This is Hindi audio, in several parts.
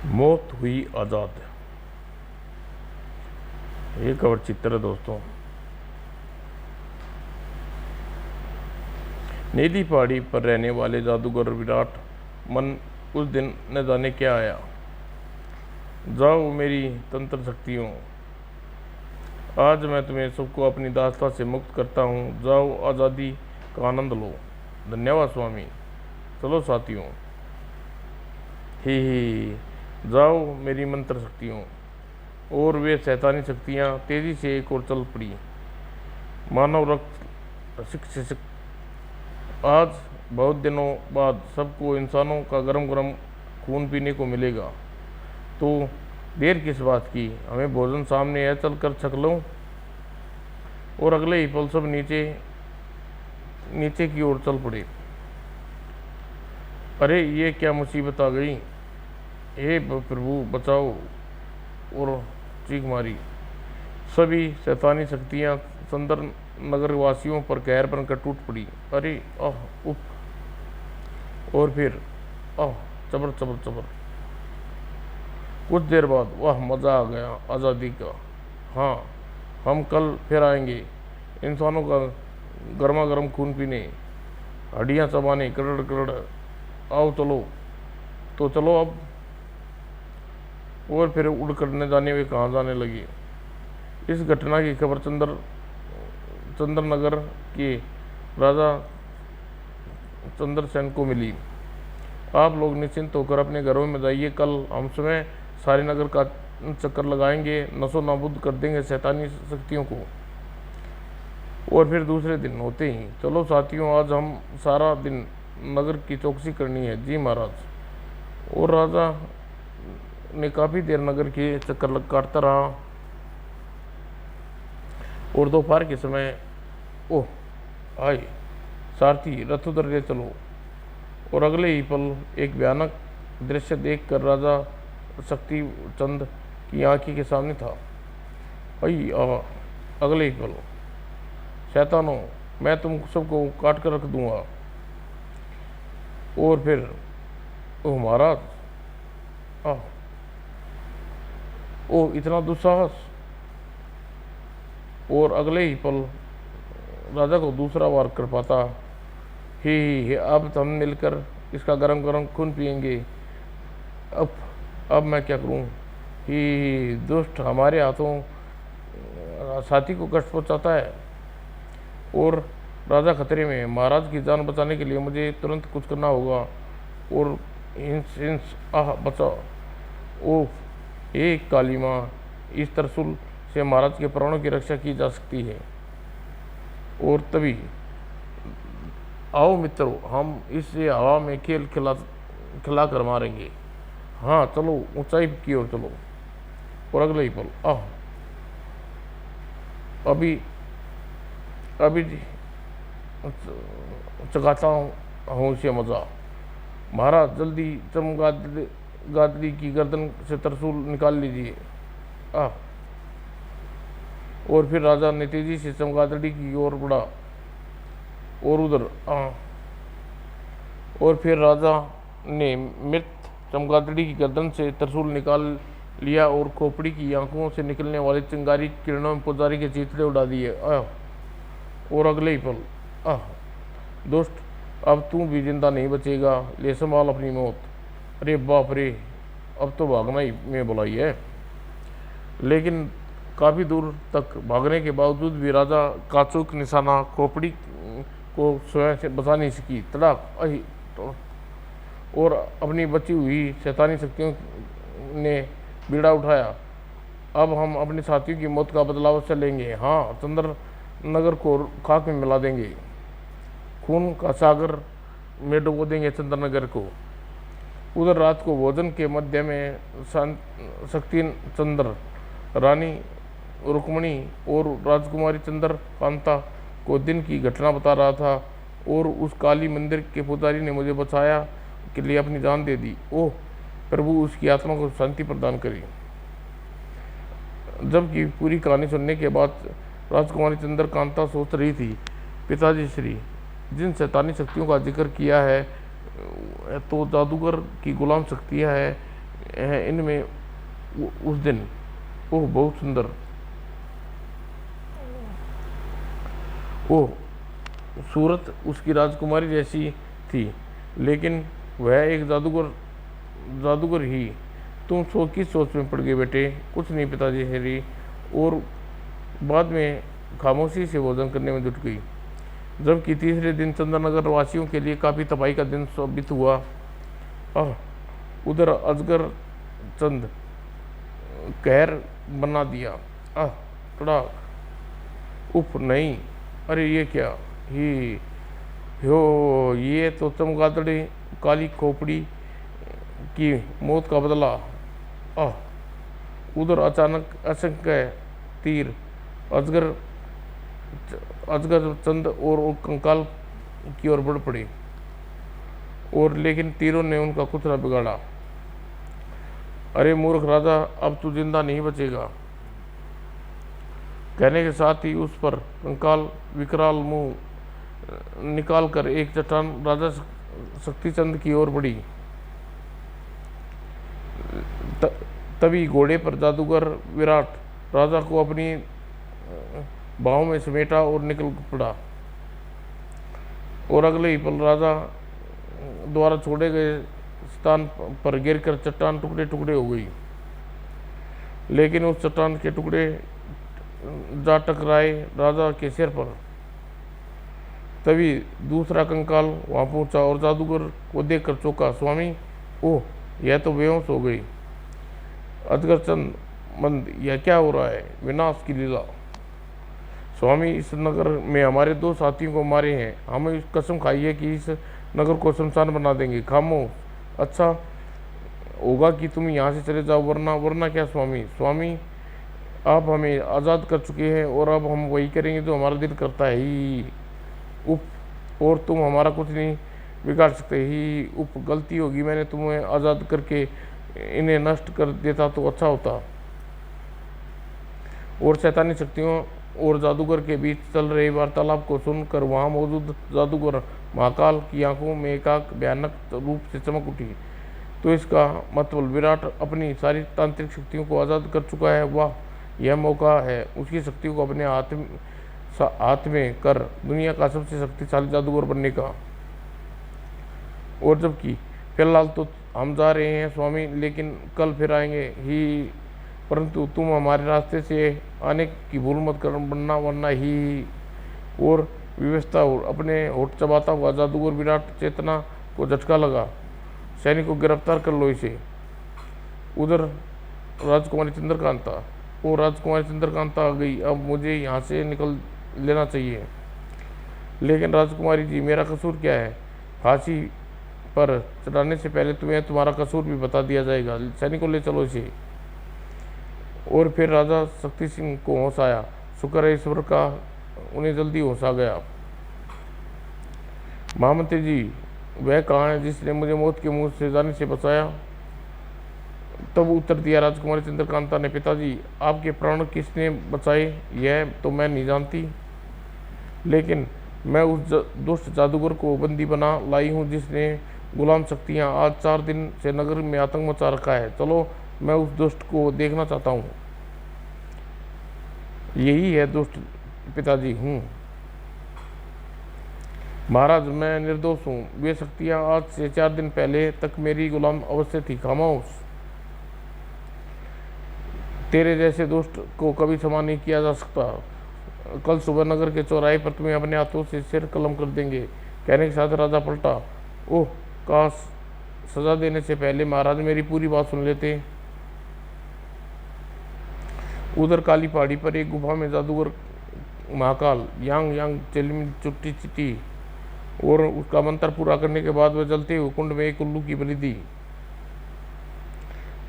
मौत हुई आज़ाद। ये कवर चित्र है दोस्तों। नीली पहाड़ी पर रहने वाले जादूगर विराट मन उस दिन न जाने क्या आया। जाओ मेरी तंत्र शक्तियों, आज मैं तुम्हें सबको अपनी दास्ता से मुक्त करता हूँ। जाओ आज़ादी का आनंद लो। धन्यवाद स्वामी। चलो साथियों, ही जाओ मेरी मंत्र शक्तियों। और वे शैतानी शक्तियाँ तेजी से एक ओर चल पड़ी। मानव रक्त शिक्षक, आज बहुत दिनों बाद सबको इंसानों का गरम गरम खून पीने को मिलेगा, तो देर किस बात की, हमें भोजन सामने है, चल कर छक लो। और अगले ही पल सब नीचे नीचे की ओर चल पड़े। अरे ये क्या मुसीबत आ गई, हे प्रभु बचाओ। और चीख मारी। सभी शैतानी शक्तियाँ सुंदर नगर वासियों पर कहर बनकर टूट पड़ी। अरे आह उफ। और फिर आह चबर चबर चबर। कुछ देर बाद वाह मज़ा आ गया आज़ादी का। हाँ, हम कल फिर आएंगे इंसानों का गर्मा गर्म खून पीने, हड्डियाँ चबाने, करड़ करड़। आओ चलो, तो चलो अब। और फिर उड़ कर न जाने वे कहाँ जाने लगे। इस घटना की खबर चंद्रनगर के राजा चंद्रसेन को मिली। आप लोग निश्चिंत होकर अपने घरों में जाइए, कल हम स्वयं सारे नगर का चक्कर लगाएंगे, नसो नाबूद कर देंगे शैतानी शक्तियों को। और फिर दूसरे दिन होते ही, चलो साथियों, आज हम सारा दिन नगर की चौकसी करनी है। जी महाराज। और राजा ने काफ़ी देर नगर के चक्कर काटता रहा। और दोपहर के समय ओह आए सारथी, रथ उधर ले चलो। और अगले ही पल एक भयानक दृश्य देखकर राजा शक्ति चंद की आंखी के सामने था। आई अगले ही पल, शैतानों, मैं तुम सबको काट कर रख दूंगा। और फिर ओह महाराज, ओह इतना दुस्साहस। और अगले ही पल राजा को दूसरा वार कर पाता। ही अब तो हम मिलकर इसका गरम गरम खून पिएंगे। अब मैं क्या करूं। ही दुष्ट हमारे हाथों साथी को कष्ट पहुंचाता है। और राजा खतरे में, महाराज की जान बचाने के लिए मुझे तुरंत कुछ करना होगा। और हिंस हिंस बचाओ। ओह एक काली माँ, इस त्रिशूल से महाराज के प्राणों की रक्षा की जा सकती है। और तभी आओ मित्रों, हम इसे हवा में खिला कर मारेंगे। हाँ चलो, ऊंचाई की ओर चलो। और अगले ही पल अभी अभी चगाता हूँ इसे मज़ा। महाराज जल्दी चमगादड़ी की गर्दन से त्रिशूल निकाल लीजिए। और फिर राजा ने तेजी से चमगादड़ी की ओर बढ़ा। और उधर और फिर राजा ने मृत चमगादड़ी की गर्दन से त्रिशूल निकाल लिया और खोपड़ी की आंखों से निकलने वाली चिंगारी किरणों में पुजारी के चीथड़े उड़ा दिए। और अगले ही पल दोस्त, अब तू भी जिंदा नहीं बचेगा, ले संभाल अपनी मौत। अरे बाप रे, अब तो भागना ही में बुलाई है। लेकिन काफ़ी दूर तक भागने के बावजूद भी राजा का चूक निशाना खोपड़ी को स्वयं से बचा नहीं सकी। तड़ाक अही तो। और अपनी बची हुई शैतानी शक्तियों ने बीड़ा उठाया। अब हम अपने साथियों की मौत का बदला अवश्य लेंगे। हाँ, चंद्र नगर को खाक में मिला देंगे, खून का सागर में डुबो देंगे चंद्र नगर को। उधर रात को भोजन के मध्य में शक्ति चंद्र, रानी रुक्मणी और राजकुमारी चंद्र कांता को दिन की घटना बता रहा था। और उस काली मंदिर के पुजारी ने मुझे बचाया के लिए अपनी जान दे दी। ओह प्रभु, उसकी आत्मा को शांति प्रदान करी। जबकि पूरी कहानी सुनने के बाद राजकुमारी चंद्र कांता सोच रही थी, पिताजी श्री, जिन शैतानी शक्तियों का जिक्र किया है तो जादूगर की गुलाम शक्तियाँ हैं, है इनमें उस दिन। ओह बहुत सुंदर, ओह सूरत उसकी राजकुमारी जैसी थी, लेकिन वह एक जादूगर जादूगर ही। तुम किस सोच में पड़ गए बेटे? कुछ नहीं पिताजी, हेरी। और बाद में खामोशी से भोजन करने में जुट गई। जबकि तीसरे दिन चंद्रनगर वासियों के लिए काफ़ी तबाही का दिन साबित हुआ। आह, उधर अजगर चंद कहर बना दिया। आह, तड़ाक, उफ नहीं, अरे ये क्या ही हो, ये तो चमगादड़ी काली खोपड़ी की मौत का बदला। आह, उधर अचानक असंख्य तीर अजगर अजगर चंद और कंकाल की ओर बढ़ पड़े, और लेकिन तीरों ने उनका कुछ न बिगाड़ा। अरे मूर्ख राजा, अब तू जिंदा नहीं बचेगा। कहने के साथ ही उस पर कंकाल विकराल मुंह निकाल कर एक चट्टान राजा शक्तिचंद की ओर बढ़ी। तभी घोड़े पर जादूगर विराट राजा को अपनी बाहों में समेटा और निकल पड़ा, और अगले ही पल राजा द्वारा छोड़े गए स्थान पर गिरकर चट्टान टुकड़े टुकड़े हो गई। लेकिन उस चट्टान के टुकड़े जा टकराए राजा के सिर पर। तभी दूसरा कंकाल वहां पहुंचा और जादूगर को देखकर चौंका। स्वामी, ओह, यह तो बेहोश हो गई। अजगर चंद मंद, यह क्या हो रहा है? विनाश की लीला। स्वामी, इस नगर में हमारे 2 साथियों को मारे हैं। हमें कसम खाई है कि इस नगर को शमशान बना देंगे। खामोश। अच्छा होगा कि तुम यहाँ से चले जाओ, वरना क्या स्वामी? स्वामी, आप हमें आज़ाद कर चुके हैं और अब हम वही करेंगे जो हमारा दिल करता है ही। उप, और तुम हमारा कुछ नहीं बिगाड़ सकते ही। उप, गलती होगी, मैंने तुम्हें आज़ाद करके इन्हें नष्ट कर देता तो अच्छा होता। और शैतानी शक्तियों और जादूगर के बीच चल रहे वार्तालाप को सुनकर वहां मौजूद जादूगर महाकाल की आंखों में एकाक भयानक रूप से चमक उठी। तो इसका मतलब विराट अपनी सारी तांत्रिक शक्तियों को आज़ाद कर चुका है। वाह, यह मौका है उसकी शक्तियों को अपने हाथ में कर दुनिया का सबसे शक्तिशाली जादूगर बनने का। और जबकि फिलहाल तो हम जा रहे हैं स्वामी, लेकिन कल फिर आएंगे ही। परंतु तुम हमारे रास्ते से आने की भूल मत कर, वरना ही। और व्यवस्था अपने होठ चबाता हुआ जादूगर विराट चेतना को झटका लगा। सैनिक को गिरफ्तार कर लो इसे। उधर राजकुमारी चंद्रकांता, वो राजकुमारी चंद्रकांता आ गई। अब मुझे यहाँ से निकल लेना चाहिए। लेकिन राजकुमारी जी, मेरा कसूर क्या है? फांसी पर चढ़ाने से पहले तुम्हें तुम्हारा कसूर भी बता दिया जाएगा। सैनिकों ले चलो इसे। और फिर राजा शक्ति सिंह को होश आया। शुक्र है ईश्वर का, उन्हें जल्दी होश आ गया। महामंत्री जी, वह कहाँ है जिसने मुझे मौत के मुंह से जाने से बचाया? तब उत्तर दिया राजकुमारी चंद्रकांता ने, पिताजी, आपके प्राण किसने बचाए यह तो मैं नहीं जानती, लेकिन मैं उस दुष्ट जादूगर को बंदी बना लाई हूँ जिसने गुलाम शक्तियाँ आज 4 दिन से नगर में आतंक मचा रखा है। चलो, मैं उस दुष्ट को देखना चाहता हूँ। यही है दुष्ट पिताजी हूँ। महाराज, मैं निर्दोष हूँ। वे शक्तियाँ आज से 4 दिन पहले तक मेरी गुलाम अवश्य थी। खामोश। तेरे जैसे दुष्ट को कभी क्षमा नहीं किया जा सकता। कल सुबह नगर के चौराहे पर तुम्हें अपने हाथों से सिर कलम कर देंगे। कहने के साथ राजा पलटा। ओह, काश सजा देने से पहले महाराज मेरी पूरी बात सुन लेते। उधर काली पहाड़ी पर एक गुफा में जादूगर महाकाल यांग यांग चिलमिल चुट्टी चिट्टी, और उसका मंत्र पूरा करने के बाद वह जलते हुए कुंड में एक उल्लू की बलि दी।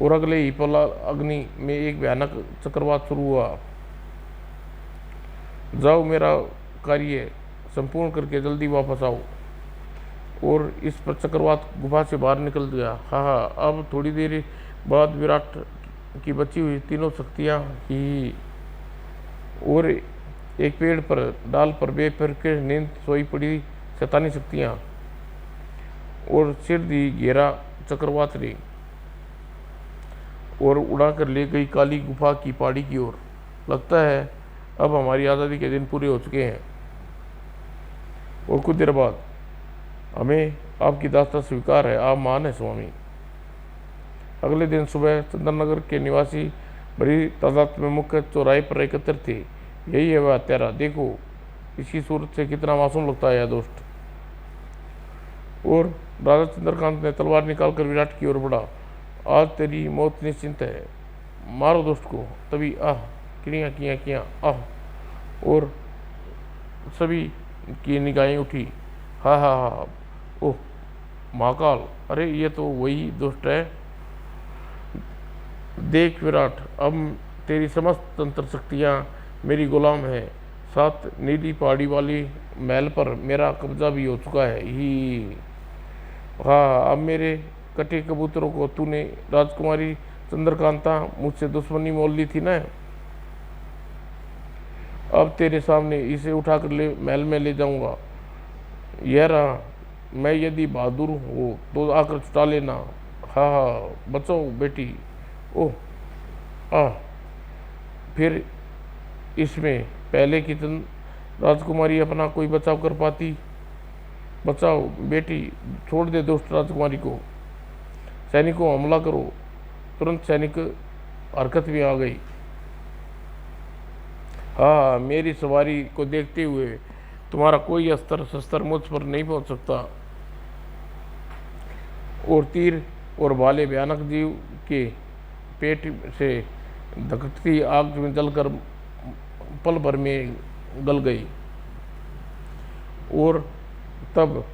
और अगले ही पल अग्नि में एक भयानक चक्रवात शुरू हुआ। जाओ, मेरा कार्य संपूर्ण करके जल्दी वापस आओ। और इस पर चक्रवात गुफा से बाहर निकल गया। हाँ, अब थोड़ी देर बाद विराट की बची हुई तीनों शक्तियाँ ही और एक पेड़ पर डाल पर बेफिक्र के नींद सोई पड़ी शैतानी शक्तियाँ और सिर दी घेरा चक्रवात रे। और उड़ा कर ले गई काली गुफा की पहाड़ी की ओर। लगता है अब हमारी आज़ादी के दिन पूरे हो चुके हैं। और कुछ देर बाद, हमें आपकी दास्तान स्वीकार है, आप महान है स्वामी। अगले दिन सुबह चंद्रनगर के निवासी बड़ी तादाद में मुख्य चौराहे पर एकत्र थे। यही है वह हत्यारा, देखो इसकी सूरत से कितना मासूम लगता है यह दोस्त। और राजा चंद्रकांत ने तलवार निकालकर विराट की ओर बढ़ा। आज तेरी मौत निश्चिंत है, मारो दोस्त को। तभी आह किया किया किया आह, और सभी की निगाहें उठी। हा हा हा, ओह महाकाल, अरे ये तो वही दुष्ट है। देख विराट, अब तेरी समस्त तंत्र शक्तियाँ मेरी गुलाम है। साथ नीली पहाड़ी वाली महल पर मेरा कब्जा भी हो चुका है ही। हाँ, अब मेरे कटे कबूतरों को तूने राजकुमारी चंद्रकांता मुझसे दुश्मनी मोल ली थी ना, अब तेरे सामने इसे उठाकर महल में ले जाऊंगा। यह रहा, मैं यदि बहादुर हो तो आकर छुटा लेना। हाँ हाँ, बचाओ बेटी। ओह फिर इसमें पहले की राजकुमारी अपना कोई बचाव कर पाती। बचाओ बेटी, छोड़ दे दुष्ट राजकुमारी को। सैनिकों हमला करो। तुरंत सैनिक हरकत में आ गई। हाँ, मेरी सवारी को देखते हुए तुम्हारा कोई अस्त्र शस्त्र मुझ पर नहीं पहुंच सकता। और तीर और भाले भयानक जीव के पेट से धकती आग में जलकर पल भर में गल गई और तब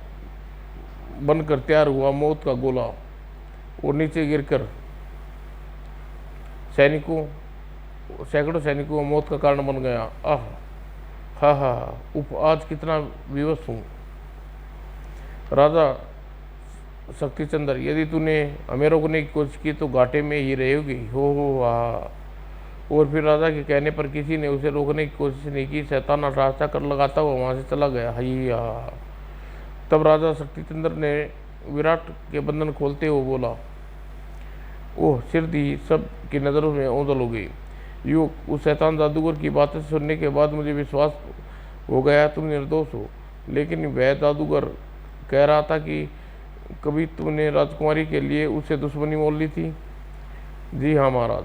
बनकर तैयार हुआ मौत का गोला और नीचे गिरकर सैकड़ों सैनिकों को मौत का कारण बन गया। आह हा हा, आज कितना विवश हूँ। राजा शक्तिचंद्र, यदि तूने हमें रोकने की कोशिश की तो घाटे में ही रहेगी। हो वाह। और फिर राजा के कहने पर किसी ने उसे रोकने की कोशिश नहीं की। शैतान रास्ता कर लगाता हुआ वहाँ से चला गया। हैया। तब राजा शक्तिचंद्र ने विराट के बंधन खोलते हुए बोला, ओह सिर दी सब की नज़रों में ओंधल हो गई। यूँ उस शैतान जादूगर की बातें सुनने के बाद मुझे विश्वास हो गया तुम निर्दोष हो। लेकिन वह जादूगर कह रहा था कि कभी तुमने राजकुमारी के लिए उससे दुश्मनी मोल ली थी। जी हाँ महाराज,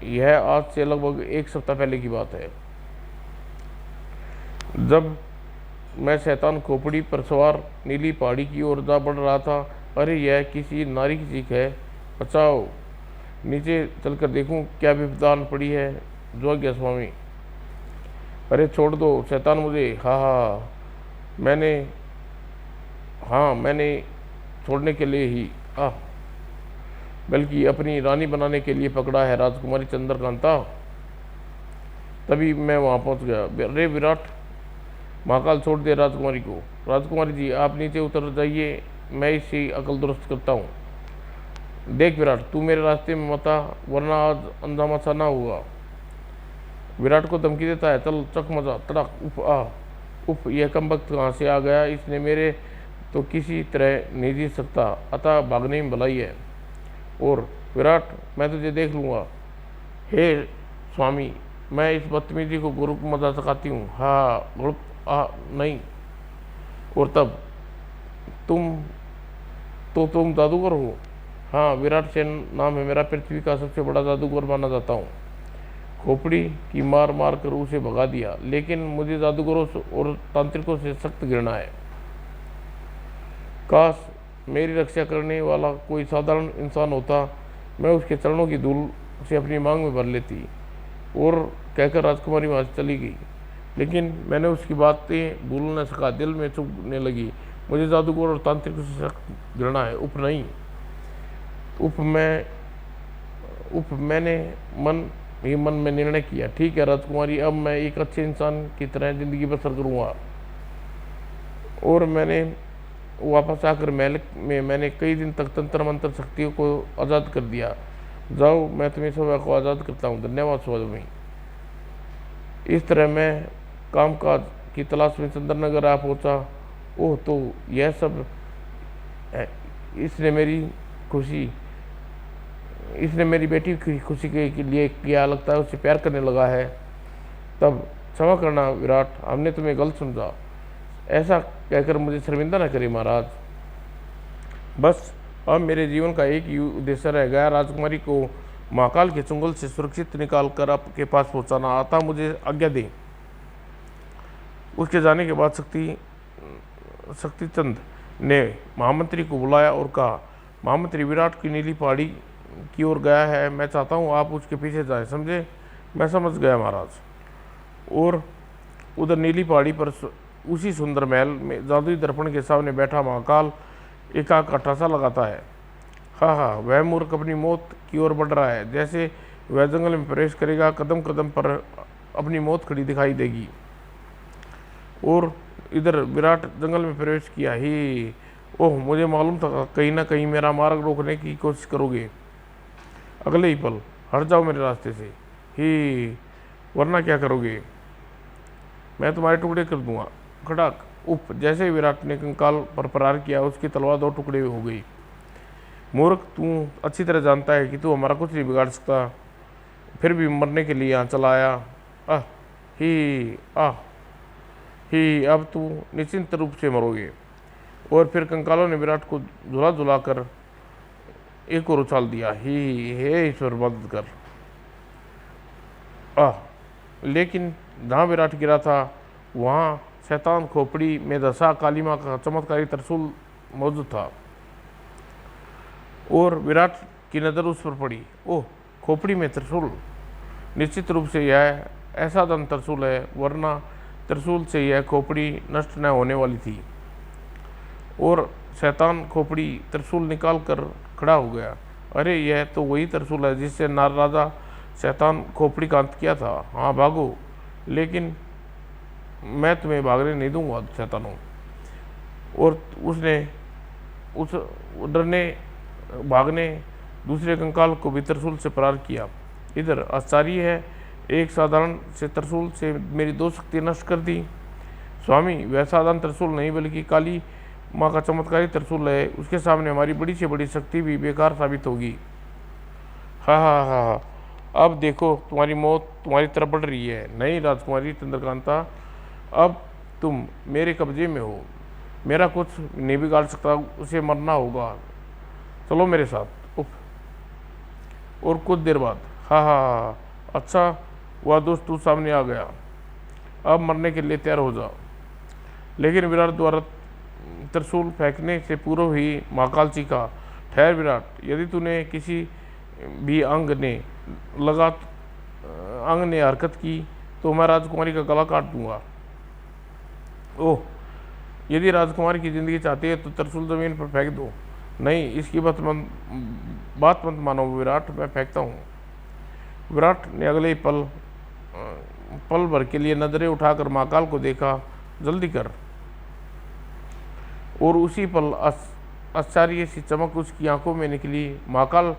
यह आज से लगभग 1 सप्ताह पहले की बात है, जब मैं शैतान खोपड़ी पर सवार नीली पहाड़ी की ओर जा बढ़ रहा था। अरे यह किसी नारी की चीख है, बचाओ। नीचे चलकर देखूं क्या विपदान पड़ी है। जो गया स्वामी। अरे छोड़ दो शैतान मुझे। मैंने छोड़ने के लिए ही बल्कि अपनी रानी बनाने के लिए पकड़ा है राजकुमारी चंद्रकांता। तभी मैं वहाँ पहुँच गया। अरे विराट, महाकाल छोड़ दे राजकुमारी को। राजकुमारी जी आप नीचे उतर जाइए, मैं इसी अकल दुरुस्त करता हूँ। देख विराट, तू मेरे रास्ते में मत आ, वरना आज अंजाम अच्छा ना हुआ। विराट को धमकी देता है। चल चक मजा तड़क। उफ यह कमबख्त कहाँ से आ गया, इसने मेरे तो किसी तरह नहीं जीत सकता, अतः भागने में भलाई है। और विराट, मैं तुझे देख लूँगा। हे स्वामी, मैं इस बदतमीजी को गुरु को मजा सिखाती हूँ। नहीं। और तब तुम जादूगर हो। हाँ, विराट सेन नाम है मेरा, पृथ्वी का सबसे बड़ा जादूगर माना जाता हूँ। खोपड़ी की मार मार कर उसे भगा दिया, लेकिन मुझे जादूगरों और तांत्रिकों से सख्त घृणा है। काश मेरी रक्षा करने वाला कोई साधारण इंसान होता, मैं उसके चरणों की धूल से अपनी मांग में भर लेती। और कहकर राजकुमारी वहाँ से चली गई। लेकिन मैंने उसकी बातें भूल न सका, दिल में चुभने लगी। मुझे जादूगर और तांत्रिकों से सख्त घृणा है। मैंने मन में निर्णय किया। ठीक है राजकुमारी, अब मैं एक अच्छे इंसान की तरह जिंदगी बसर करूँगा। और मैंने वापस आकर महल में मैंने कई दिन तक तंत्र मंत्र शक्तियों को आज़ाद कर दिया। जाओ, मैं तुम्हें सब को आज़ाद करता हूँ। धन्यवाद स्वामी। इस तरह मैं कामकाज की तलाश में चंद्रनगर आ पहुँचा। ओह, तो यह सब इसने मेरी खुशी इसने मेरी बेटी की खुशी के लिए किया, लगता है उससे प्यार करने लगा है। तब क्षमा करना विराट, हमने तुम्हें गलत समझा। ऐसा कहकर मुझे शर्मिंदा न करे महाराज। बस अब मेरे जीवन का एक ही उद्देश्य रह गया, राजकुमारी को महाकाल के चुंगल से सुरक्षित निकाल कर आपके पास पहुंचाना। आता मुझे आज्ञा दें। उसके जाने के बाद शक्तिचंद ने महामंत्री को बुलाया और कहा, महामंत्री विराट की नीली पहाड़ी की ओर गया है, मैं चाहता हूँ आप उसके पीछे जाएं। समझे? मैं समझ गया महाराज। और उधर नीली पहाड़ी पर उसी सुंदर महल में जादुई दर्पण के सामने बैठा महाकाल एकाक अट्ठासा लगाता है। हाँ हाँ, वह मूर्ख अपनी मौत की ओर बढ़ रहा है। जैसे वह जंगल में प्रवेश करेगा, कदम कदम पर अपनी मौत खड़ी दिखाई देगी। और इधर विराट जंगल में प्रवेश किया ही, ओह मुझे मालूम था कहीं ना कहीं मेरा मार्ग रोकने की कोशिश करोगे। अगले ही पल, हट जाओ मेरे रास्ते से ही, वरना क्या करोगे, मैं तुम्हारे टुकड़े कर दूंगा। खड़ाक उप, जैसे ही विराट ने कंकाल पर प्रहार किया, उसकी तलवार दो टुकड़े हो गई। मूर्ख, तू अच्छी तरह जानता है कि तू हमारा कुछ नहीं बिगाड़ सकता, फिर भी मरने के लिए यहाँ चला आया। आह ही, अब तू निश्चिंत रूप से मरोगे। और फिर कंकालों ने विराट को झुला झुला कर एक और उछाल दिया। ही, हे ईश्वर मदद कर। लेकिन जहाँ विराट गिरा था वहाँ शैतान खोपड़ी में दशा काली माँ का चमत्कारी त्रिशूल मौजूद था। और विराट की नज़र उस पर पड़ी। ओह, खोपड़ी में त्रिशूल! निश्चित रूप से यह ऐसा धन त्रिशूल है, वरना त्रिशूल से यह खोपड़ी नष्ट न होने वाली थी। और शैतान खोपड़ी त्रिशूल निकाल कर खड़ा हो गया। अरे, यह तो वही त्रिशूल है जिससे नार राजा शैतान खोपड़ी का अंत किया था। हाँ, भागो, लेकिन मैं तुम्हें भागने नहीं दूंगा शैतानों। और उसने उस डरने भागने दूसरे कंकाल को भी त्रिशूल से प्रहार किया। इधर आश्चर्य है, एक साधारण से त्रिशूल से मेरी दो शक्ति नष्ट कर दी। स्वामी, वह साधारण त्रिशूल नहीं बल्कि काली माँ का चमत्कारी त्रिशूल है, उसके सामने हमारी बड़ी से बड़ी शक्ति भी बेकार साबित होगी। हाँ, अब देखो तुम्हारी मौत तुम्हारी तरफ बढ़ रही है। नहीं राजकुमारी चंद्रकांता, अब तुम मेरे कब्जे में हो, मेरा कुछ नहीं बिगाड़ सकता, उसे मरना होगा। चलो मेरे साथ। उफ। और कुछ देर बाद, हाँ, अच्छा हुआ दोस्त तू सामने आ गया, अब मरने के लिए तैयार हो जा। लेकिन विराट द्वारा त्रिशूल फेंकने से पूर्व ही महाकाल चीखा, ठहर विराट, यदि तूने किसी भी अंग ने हरकत की तो मैं राजकुमारी का गला काट दूंगा। ओह, यदि राजकुमारी की जिंदगी चाहती है तो त्रिशूल जमीन पर फेंक दो। नहीं, इसकी बात मत मानो विराट, मैं फेंकता हूँ। विराट ने अगले पल भर के लिए नजरें उठाकर महाकाल को देखा। जल्दी कर। और उसी पल आश्चर्य सी चमक उसकी आंखों में निकली, महाकाल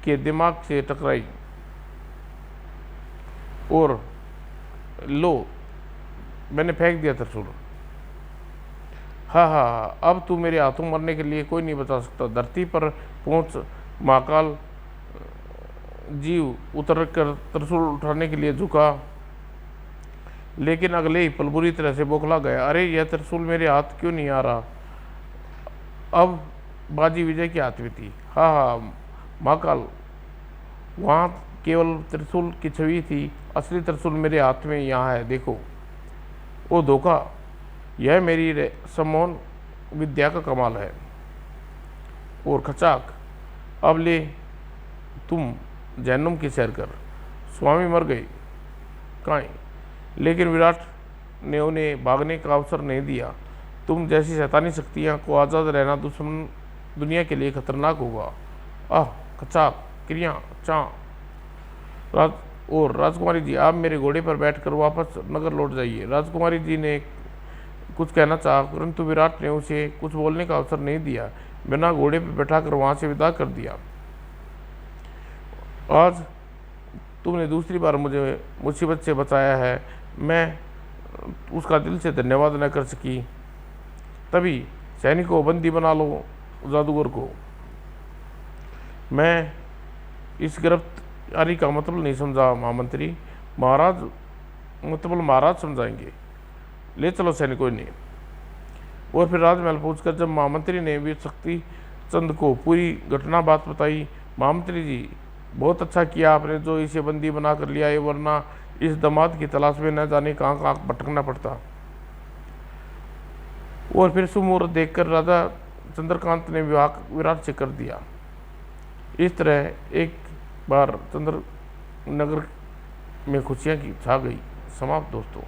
के दिमाग से टकराई। और लो, मैंने फेंक दिया त्रिशूल। हाँ, अब तू मेरे हाथों मरने के लिए कोई नहीं बचा सकता। धरती पर पहुंच महाकाल जीव उतर कर त्रिशूल उठाने के लिए झुका, लेकिन अगले ही पल बुरी तरह से बौखला गया। अरे, यह त्रिशूल मेरे हाथ क्यों नहीं आ रहा? अब बाजी विजय के हाथ में थी। हाँ, महाकाल, वहाँ केवल त्रिशूल की छवि थी, असली त्रिशूल मेरे हाथ में यहाँ है, देखो। ओ धोखा, यह मेरी सम्मोहन विद्या का कमाल है। और खचाक, अब ले तुम जहन्नुम की सैर कर। स्वामी मर गए काई, लेकिन विराट ने उन्हें भागने का अवसर नहीं दिया। तुम जैसी शैतानी शक्तियाँ को आज़ाद रहना दुश्मन दुनिया के लिए खतरनाक होगा। खचाक, क्रिया चा। राजकुमारी जी, आप मेरे घोड़े पर बैठकर वापस नगर लौट जाइए। राजकुमारी जी ने कुछ कहना चाहा, परंतु विराट ने उसे कुछ बोलने का अवसर नहीं दिया, बिना घोड़े पर बैठाकर वहाँ से विदा कर दिया। आज तुमने दूसरी बार मुझे मुसीबत से बचाया है, मैं उसका दिल से धन्यवाद न कर सकी। तभी सैनिकों, बंदी बना लो जादूगर को। मैं इस गिरफ्तारी का मतलब नहीं समझा महामंत्री। महाराज मतलब महाराज समझाएंगे, ले चलो सैनिकों ने। और फिर राजमहल पहुंचकर जब महामंत्री ने वीर शक्ति चंद को पूरी घटना बात बताई, महामंत्री जी बहुत अच्छा किया आपने जो इसे बंदी बना कर लिया है, वरना इस दामाद की तलाश में न जाने कहाँ कहाँ भटकना पड़ता। और फिर सुमुहूर्त देखकर राजा चंद्रकांत ने विवाह विराट से कर दिया। इस तरह एक बार चंद्र नगर में खुशियाँ की छा गई। समाप्त दोस्तों।